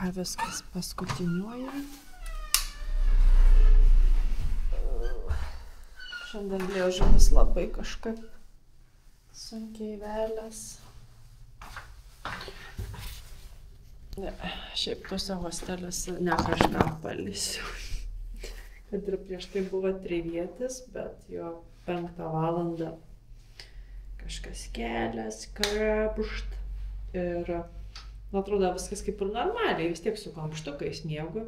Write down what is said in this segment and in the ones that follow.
ką viskas paskutiniuoja. Šiandien liežuvis labai kažkaip sunkiai velės. Ne, šiaip tuose hosteliuose ne kažką palysiu. Kad ir prieš tai buvo trivietis, bet jo 5 valandą kažkas kelias, krapšt. Ir atrodo viskas kaip ir normaliai, vis tiek su kamštukais miegu.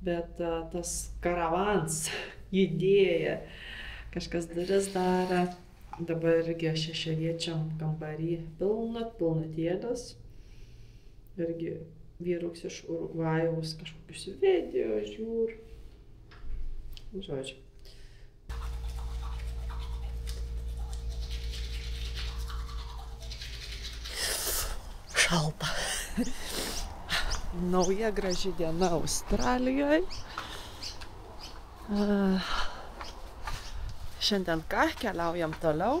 Bet tas karavans judėja, kažkas duris daro. Dabar irgi 6-viečiam kambarį pilnutėlis. Irgi vyruks iš Urugvajaus kažkokius video žiūr. Žodžiu. Šalta. Nauja graži diena Australijoje. Šiandien ką? Keliaujam toliau.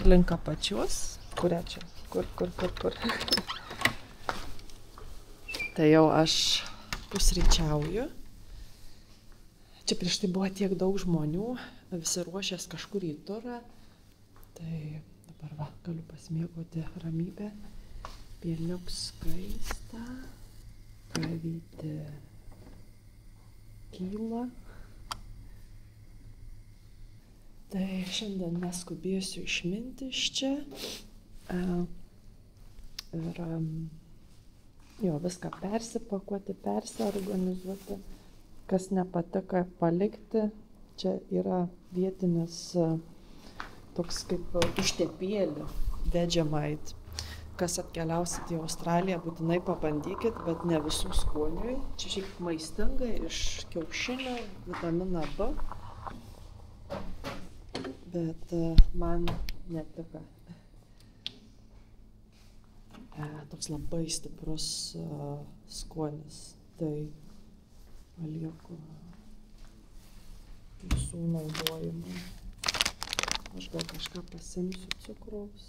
Link apačios. Kurią čia? Kur? Tai jau aš pusryčiauju. Čia prieš tai buvo tiek daug žmonių, visi ruošės kažkur į turą. Tai dabar va, galiu pasimėgauti ramybę. Pieniuk skaista, kavytė kyla. Tai šiandien neskubėsiu išminti iš čia. Ir jo, viską persipakuoti, persiorganizuoti. Kas nepatiko palikti. Čia yra vietinis toks kaip užtepėlį, Vegemite. Kas atkeliausit į Australiją, būtinai pabandykit, bet ne visų skoniui. Čia šiaip maistinga iš kiaušinio, vitaminą B. Bet man netiko. Toks labai stiprus skonis. Tai palieku visų naudojimų. Aš gal kažką pasimsiu cukraus.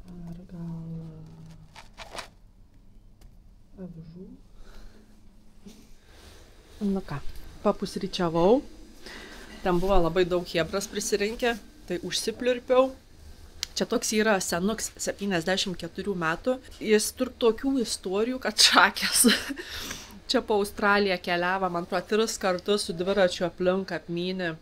Ar gal avižų. Nu ką, papusryčiavau. Ten buvo labai daug chebras prisirinkę, tai užsipliurpiau. Čia toks yra senuks, 74 metų. Jis turi tokių istorijų, kad šakės. Čia po Australiją keliavo, man atrodo, 3 kartus su dviračiu aplink apmynė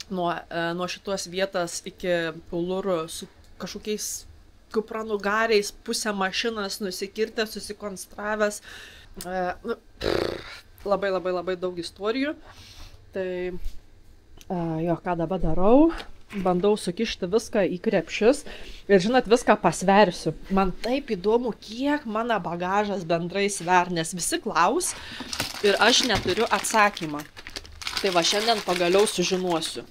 nuo šitos vietos iki Uluru su kažkokiais kupranugariais, pusę mašinas nusikirtęs, susikonstravęs. Labai daug istorijų. Tai jo, ką dabar darau? Bandau sukišti viską į krepšius ir, žinot, viską pasversiu. Man taip įdomu, kiek mano bagažas bendrai sver, nes visi klaus ir aš neturiu atsakymą. Tai va, šiandien pagaliau sužinosiu,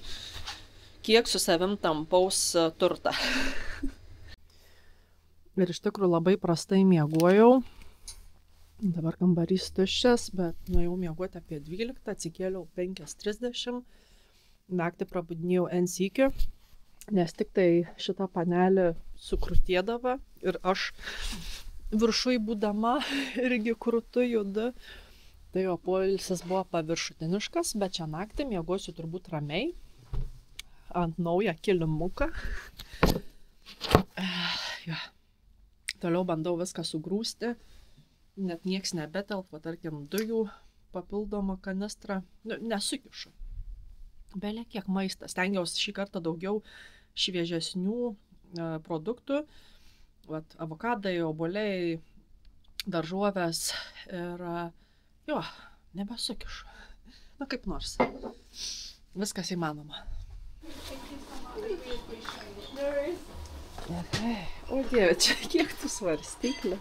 kiek su savim tampaus turtą. Ir iš tikrųjų labai prastai miegojau. Dabar kambarys tuščias, bet nuėjau miegoti apie 12, atsikėliau 5:30. Naktį prabudinėjau N sykių, nes tik tai šita panelė sukrutėdavo ir aš viršui būdama irgi krūtu judu. Tai jo poilsis buvo paviršutiniškas, bet čia naktį miegosiu turbūt ramiai ant naują kilimuką. Jo. Toliau bandau viską sugrūsti, net nieks nebetelpa, tarkim, dujų papildomą kanistrą, nesukišu. Belė kiek maistas. Stengiausi šį kartą daugiau šviežesnių produktų. Vat, avokadai, obuoliai, daržovės ir jo, nebesukišu. Na kaip nors. Viskas įmanoma. O Dieve, čia kiek tų svarstyklių.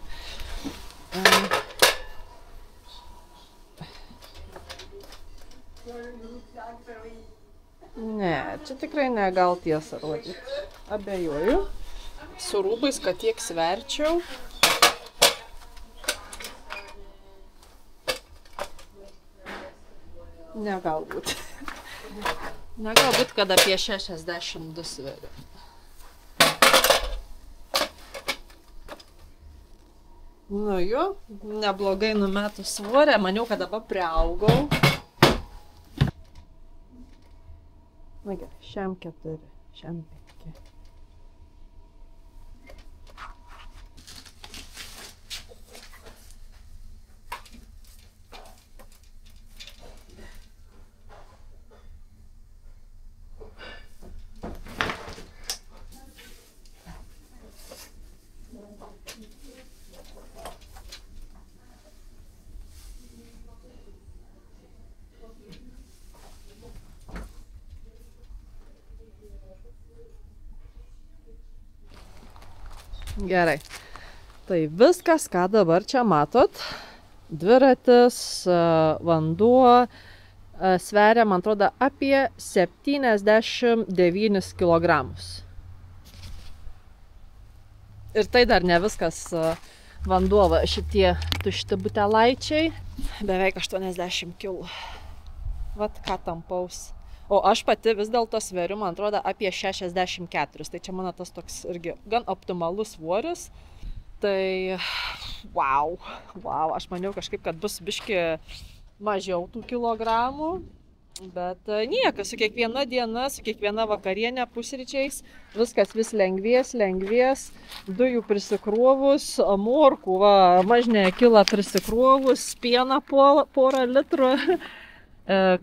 Ne, čia tikrai negal tiesą rodyti. Abejoju. Su rūbais, kad tiek sverčiau. Negalbūt. Negalbūt, kad apie 62 sveriu. 1 Nu jo, neblogai numetus svorę, maniau, kad dabar priaugau. Na gerai, šiam 4, šiam 5. Gerai. Tai viskas, ką dabar čia matot. Dviratis, vanduo sveria, man atrodo, apie 79 kilogramus. Ir tai dar ne viskas vanduo, va, šitie tušti butelaičiai. Beveik 80 kg. Vat ką tampaus. O aš pati vis dėlto sveriu, man atrodo, apie 64. Tai čia mano tas toks irgi gan optimalus svoris. Tai wow. Aš maniau kažkaip, kad bus biški mažiau tų kilogramų. Bet niekas, su kiekviena diena, su kiekviena vakarienė pusryčiais viskas vis lengvės. Dujų prisikrovus, morkų, va, mažnė kila prisikrovus, pieną porą litrų.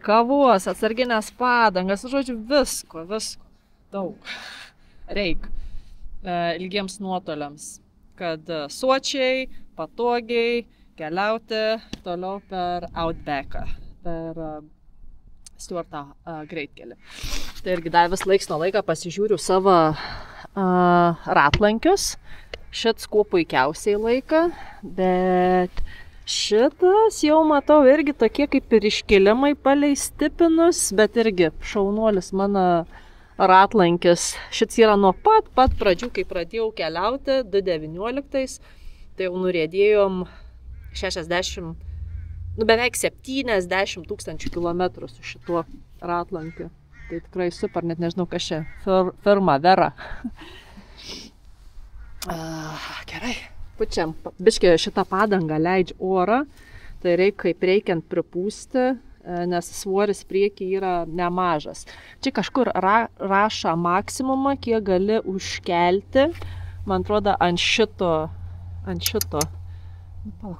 Kavos, atsarginės padangas, žodžiu, visko, daug reik ilgiems nuotoliams, kad sočiai, patogiai keliauti toliau per Outbacką, per Stuarto greitkelį. Tai irgi dar vis laiks nuo laiko pasižiūriu savo ratlankius. Šits kuo puikiausiai laika, bet šitas jau matau irgi tokie kaip ir iškilimai palei stipinus, bet irgi šaunuolis mano ratlankis. Šits yra nuo pat pradžių, kai pradėjau keliauti 2019, tai jau nuriedėjom 60, beveik 70 000 kilometrų su šituo ratlankiu. Tai tikrai super, net nežinau, kas čia, firma Vera. Gerai. Pučiam, biškį šitą padangą leidžia orą, tai kaip reikiant pripūsti, nes svoris priekį yra nemažas. Čia kažkur rašo maksimumą, kiek gali užkelti, man atrodo, ant šito.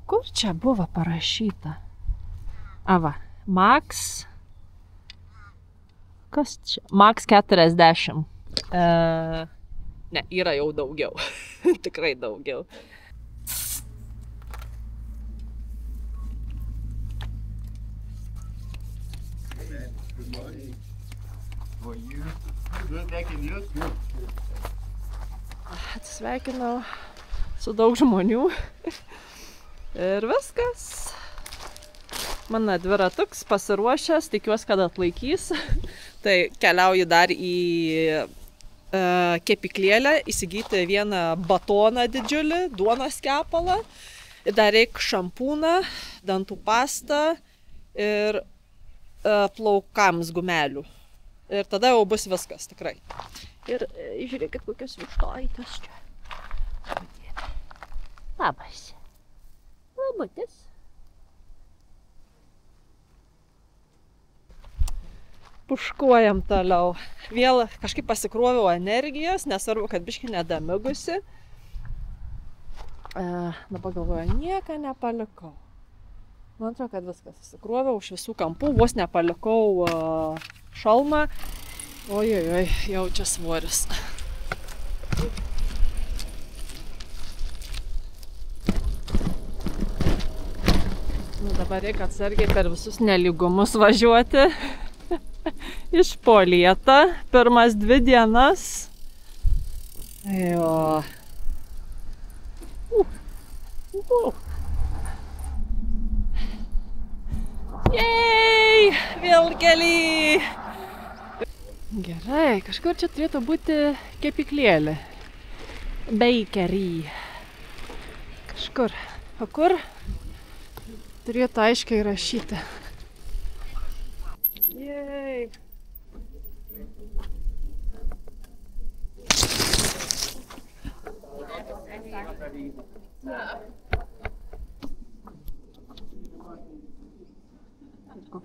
Kur čia buvo parašyta? Va, max. Kas čia? Max 40. Ne, yra jau daugiau. Tikrai daugiau. Atsisveikinau su daug žmonių. Ir viskas. Mano dviratuks pasiruošęs, tikiuosi, kad atlaikys. Tai keliauju dar į kepyklėlę, įsigyti vieną batoną didžiulį, duonos kepalą. Ir dar reikia šampūną, dantų pastą ir plaukams gumelių. Ir tada jau bus viskas, tikrai. Ir žiūrėkit, kokios vištoitas čia. Labas. Labutis. Puškuojam toliau. Vėl kažkaip pasikroviau energijos, nesvarbu, kad biškį nedamigusi. Dabar galvoju, nieką nepalikau. Man atrodo, kad viskas susikroviau iš visų kampų, vos nepalikau šalmą. Ojojoj, jau čia svoris. Nu, dabar reikia atsargiai per visus nelygumus važiuoti. Iš Polietą, pirmas 2 dienas. Jo. Jej, vėl kely. Gerai, kažkur čia turėtų būti kepyklėlė. Bakery. Kažkur. O kur? Turėtų aiškiai rašyti. Jej.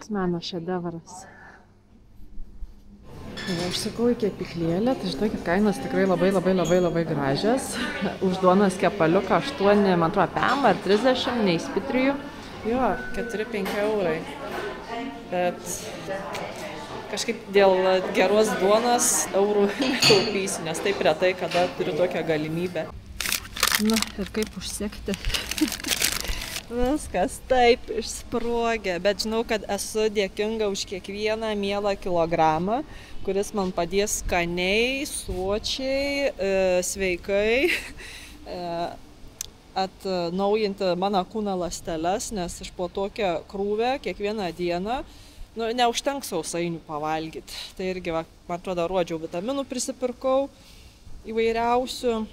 Koks meno šedevras. Užsukau į kepyklėlę, tai žinokit, kainos tikrai labai gražios. Už duonos kepaliuką 8, man atrodo, PM ar 30, neįspitrijų. Jo, 4-5 eurai. Bet kažkaip dėl geros duonos eurų netaupysiu, nes taip retai, kada turiu tokią galimybę. Na, ir kaip užsekti. Viskas taip išsprogė, bet žinau, kad esu dėkinga už kiekvieną mielą kilogramą, kuris man padės skaniai, sočiai, sveikai atnaujinti mano kūno ląsteles, nes aš po tokią krūvę kiekvieną dieną neužtenks sausainių pavalgyti. Tai irgi, man atrodo, rodžiau vitaminų prisipirkau įvairiausių.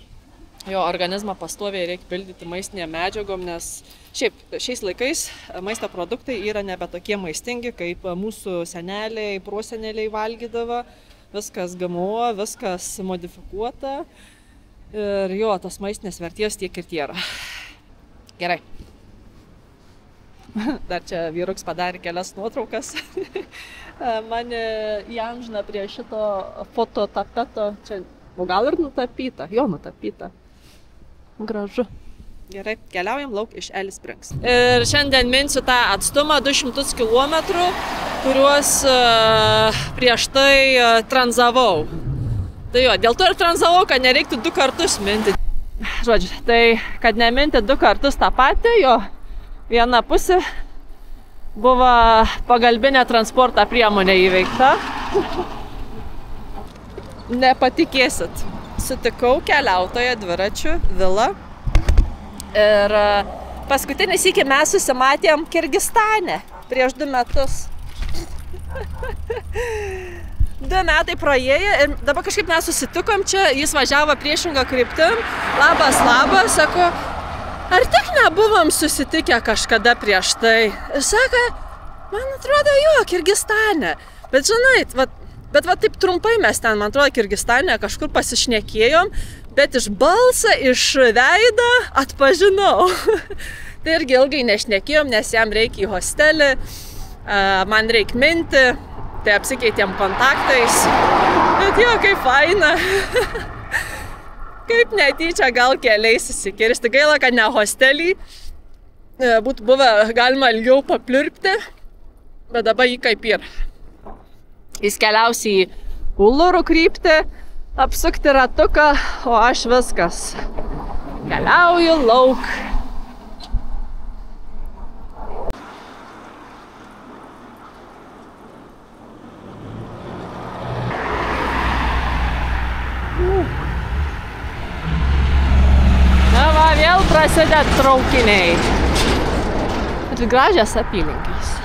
Jo organizmą pastoviai reikia pildyti maistinėm medžiagom, nes šiais laikais maisto produktai yra nebe tokie maistingi, kaip mūsų seneliai, proseneliai valgydavo. Viskas GMO, viskas modifikuota. Ir jo, tos maistinės vertės tiek ir tiek. Gerai. Dar čia vyruks padarė kelias nuotraukas. Mane įamžina prie šito fototapeto. Čia, gal ir nutapyta. Jo, nutapyta. Gražu. Gerai, keliaujam lauk iš Alice Springs. Ir šiandien minsiu tą atstumą 200 km, kuriuos prieš tai tranzavau. Tai jo, dėl to ir tranzavau, kad nereiktų 2 kartus minti. Žodžiu, tai kad neminti 2 kartus tą patį, jo viena pusė buvo pagalbinė transporto priemonė įveikta. Nepatikėsit. Sutikau keliautoją dviračių Vilą ir paskutinį sykį mes susimatėm Kirgistane prieš 2 metus. 2 metai praėjo ir dabar kažkaip mes susitikom čia, jis važiavo priešingą kryptim. Labas, sako, ar tik nebuvom susitikę kažkada prieš tai? Ir sako, man atrodo, jo, Kirgistane. Bet žinai, Bet taip trumpai mes ten, man atrodo, Kirgistane kažkur pasišnekėjom, bet iš balsą, iš veidą atpažinau. Tai irgi ilgai nešnekėjom, nes jam reikia į hostelį, man reikia minti, tai apsikeitėm kontaktais. Bet jo, kaip faina. Kaip netyčia gal keliais įsikirsti. Gaila, kad ne hostelį. Būtų buvę galima ilgiau papliurpti, bet dabar jį kaip ir. Jis keliausi į Uluru kryptį, apsukti ratuką, o aš viskas. Keliauju lauk. Na va, vėl prasideda traukiniai. Ir gražios apylinkės.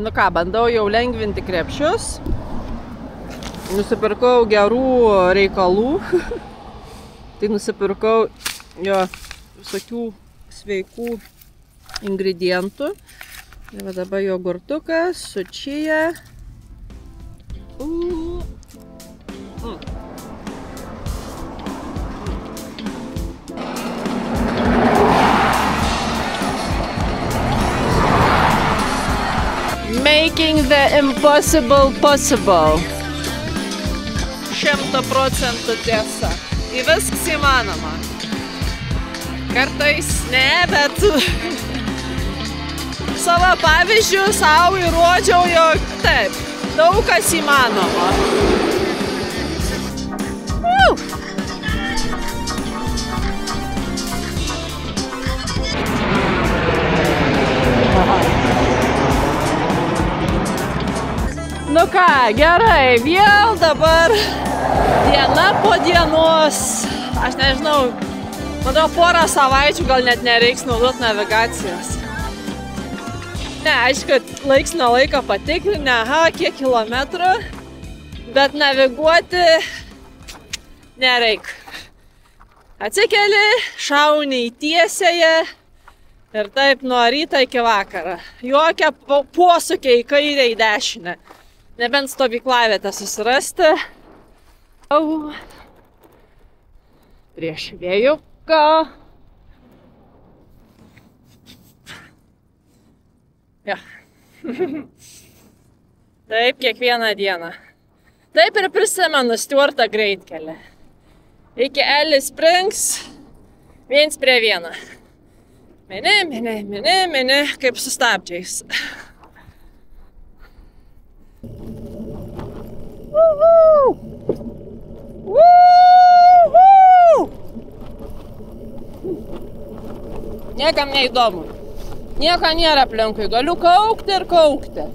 Nu ką, bandau jau lengvinti krepšius. Nusipirkau gerų reikalų. Tai nusipirkau jo visokių sveikų ingredientų. Tai va dabar jogurtukas su čija. Making the impossible possible. 100% tiesa. Į viskas įmanoma. Kartais ne, bet savo pavyzdžių savo įrodžiau, jog taip, daug kas įmanoma. Nu ką, gerai, vėl dabar diena po dienos, aš nežinau, manau, porą savaičių gal net nereiks naudoti navigacijos. Ne, aišku, laiks nuo laiko patikrinti, kiek kilometrų, bet naviguoti nereik. Atsikeli, šauni į tiesiąją Ir taip nuo ryto iki vakaro. Jokia posūkė į kairę, į dešinę. Nebent stovyklavietę susirasti. Prieš vėjuką. Ja. Taip, kiekvieną dieną. Taip ir prisimenu Stuartą greitkelį. Iki Alice Springs 1:1. Mini, kaip su stabdžiais. Niekam neįdomu. Nieko nėra aplinkui. Galiu kaukti ir kaukti.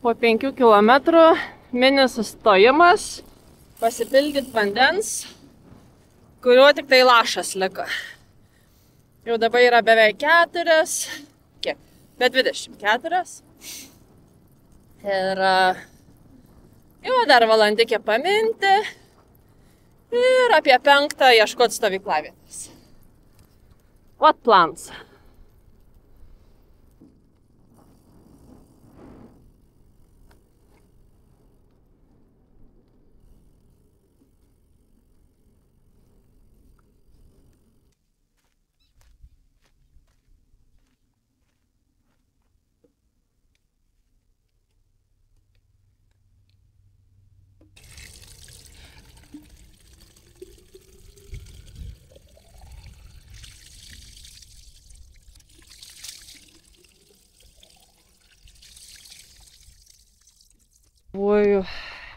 Po 5 kilometrų mini sustojimas, pasipildyti vandens, kuriuo tik tai lašas liko. Jau dabar yra beveik 4, kiek? Be 24. Ir jau dar valandikė paminti ir apie 5 ieškoti stovyklavietės. What plans? Galvoju,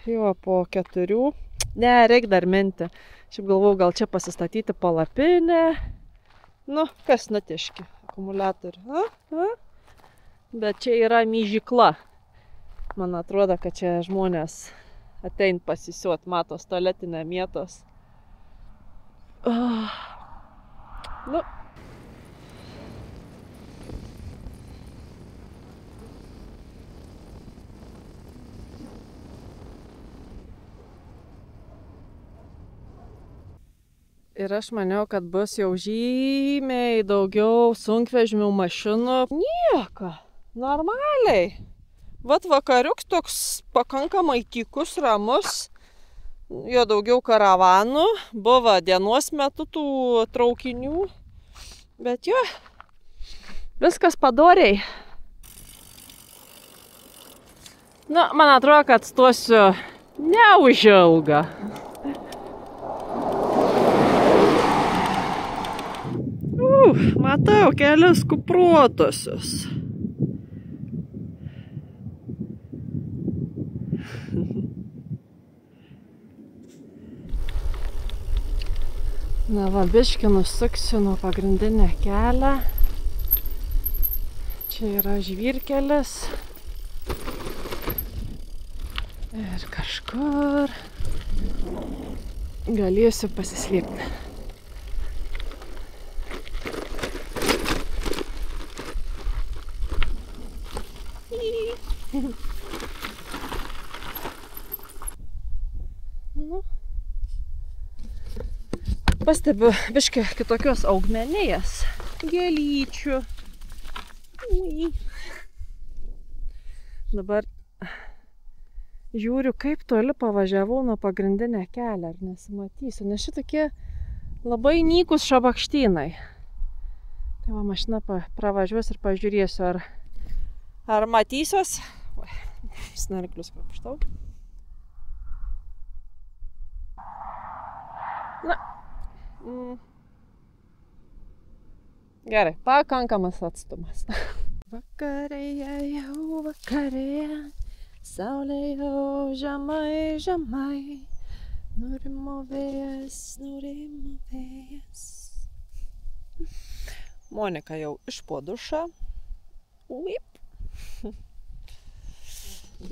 jo po 4. Ne, reik dar minti. Šiaip galvoju, gal čia pasistatyti palapinę. Nu, kas nutiški, akumuliatorių. Bet čia yra myžykla. Man atrodo, kad čia žmonės atein pasisiuot, matos, tualetinė mėtos. Nu. Ir aš maniau, kad bus jau žymiai daugiau sunkvežimių mašinų. Nieko, normaliai. Vat vakariuks toks pakankamai tykus, ramus. Jo daugiau karavanų. Buvo dienos metu tų traukinių. Bet jo, viskas padoriai. Na, man atrodo, kad stosiu neužilga. Matau kelias kuprotosios. Na va, biškį nusuksiu nuo pagrindinę kelią. Čia yra žvyrkelis. Ir kažkur galėsiu pasislėpti. Pastebiu biškį kitokios augmenijas, gėlyčių. Dabar žiūriu, kaip toli pavažiavau nuo pagrindinę kelią, ar nesimatysiu, nes šitokie labai nykus šabakštynai. Tai va, mašina pravažiuos ir pažiūrėsiu, ar matysiuos. Snarklius krapštau. Na. Gerai, pakankamas atstumas. Vakarėje jau vakarėje, saulė jau žemai, žemai. Nurimo vėjas, nurimo vėjas. Monika jau išpo dušą. Uip.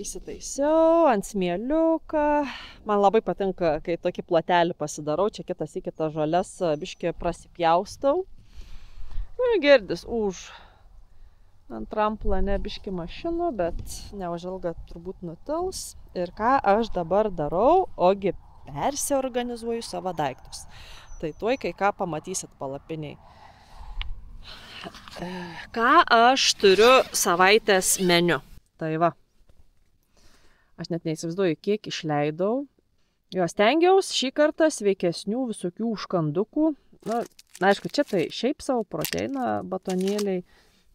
Įsitaisiau ant smėliuką. Man labai patinka, kai tokį plotelį pasidarau. Čia kitas į kitą žolės biškį prasipjaustau. Girdis už antram plane biškį mašinų, bet neužilga turbūt nutils. Ir ką aš dabar darau, ogi persiorganizuoju savo daiktus. Tai tuoj kai ką pamatysit palapiniai. Ką aš turiu savaitės meniu. Tai va. Aš net neįsivaizduoju, kiek išleidau. Jo, stengiausi šį kartą sveikesnių visokių užkandukų. Na, aišku, čia tai šiaip savo proteino batonėliai,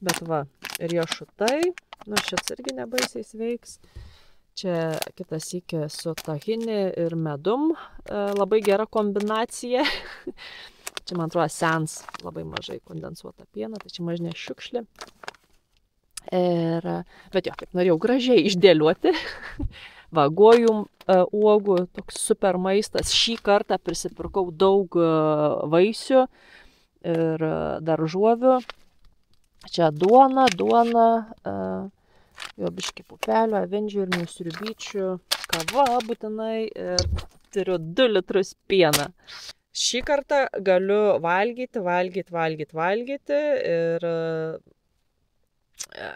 bet va, riešutai. Nu, šis irgi nebaisiai sveiks. Čia kitas iki su tahini ir medum. Labai gera kombinacija. Čia, man atrodo, sens labai mažai kondensuota piena, tai čia mažinė šiukšlė. Bet jo, taip norėjau gražiai išdėliuoti. Vagojų uogų, toks super maistas. Šį kartą prisipirkau daug vaisių ir daržovių. Čia duona, jo biškį pupelio, avinžių ir sriubyčių, kava būtinai ir turiu 2 litrus pieną. Šį kartą galiu valgyti ir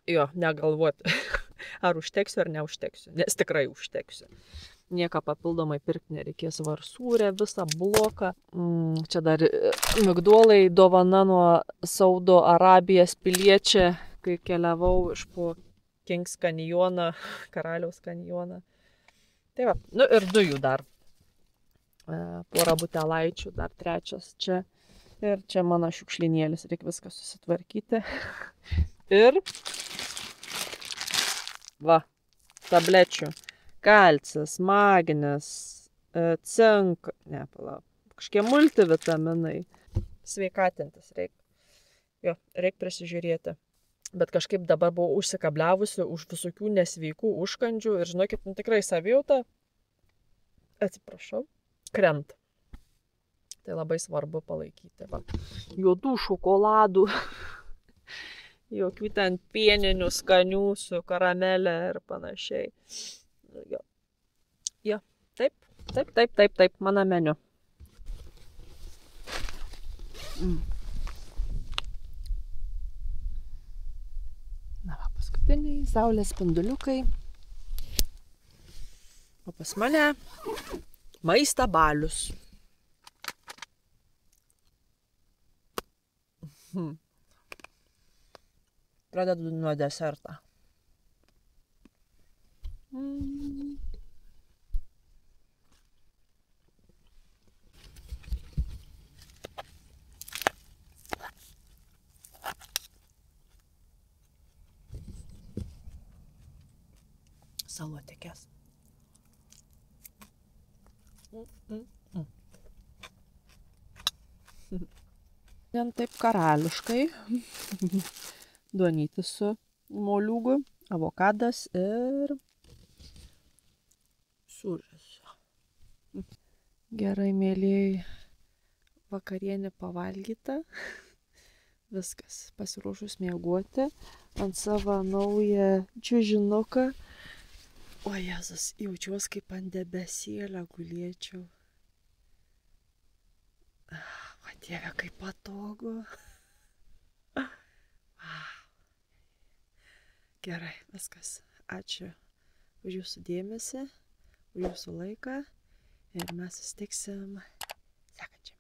jo, negalvoti, ar užteksiu ar neužteksiu, nes tikrai užteksiu. Nieko papildomai pirkti nereikės, varsūrę, visą bloką. Čia dar migdolai dovana nuo Saudo Arabijos piliečio, kai keliavau iš po Kings kanjoną, Karaliaus kanjoną. Tai va, nu ir dujų dar. Porą butelaičių, dar 3 čia. Ir čia mano šiukšlinėlis, reikia viską susitvarkyti. Ir va, tablečių. Kalcis, magnis, cink, ne, palauk, kažkokie multivitaminai. Sveikatintis reikia. Jo, reikia prisižiūrėti. Bet kažkaip dabar buvau užsikabliavusi už visokių nesveikų užkandžių ir žinokit, nu, tikrai savijauta, atsiprašau, krenta. Tai labai svarbu palaikyti. Va. Juodų šokoladų, jokių ten pieninių skanių su karamelė ir panašiai. Jo, taip, mano meniu. Na va, paskutiniai saulės spinduliukai. O pas mane maista balius. Pradedu nuo desertą. Salotikės. Vien taip karališkai. Duonytis su moliūgu, avokadas ir sūris. Gerai, mėlyjei, vakarienė pavalgyta. Viskas, pasiruošus miegoti ant savo naują čiužinuką. O Jėzus, jaučiuos kaip ant debesėlio gulėčiau. O Dieve, kaip patogu. Gerai, viskas. Ačiū už jūsų dėmesį, už jūsų laiką ir mes susitiksim sekančiam.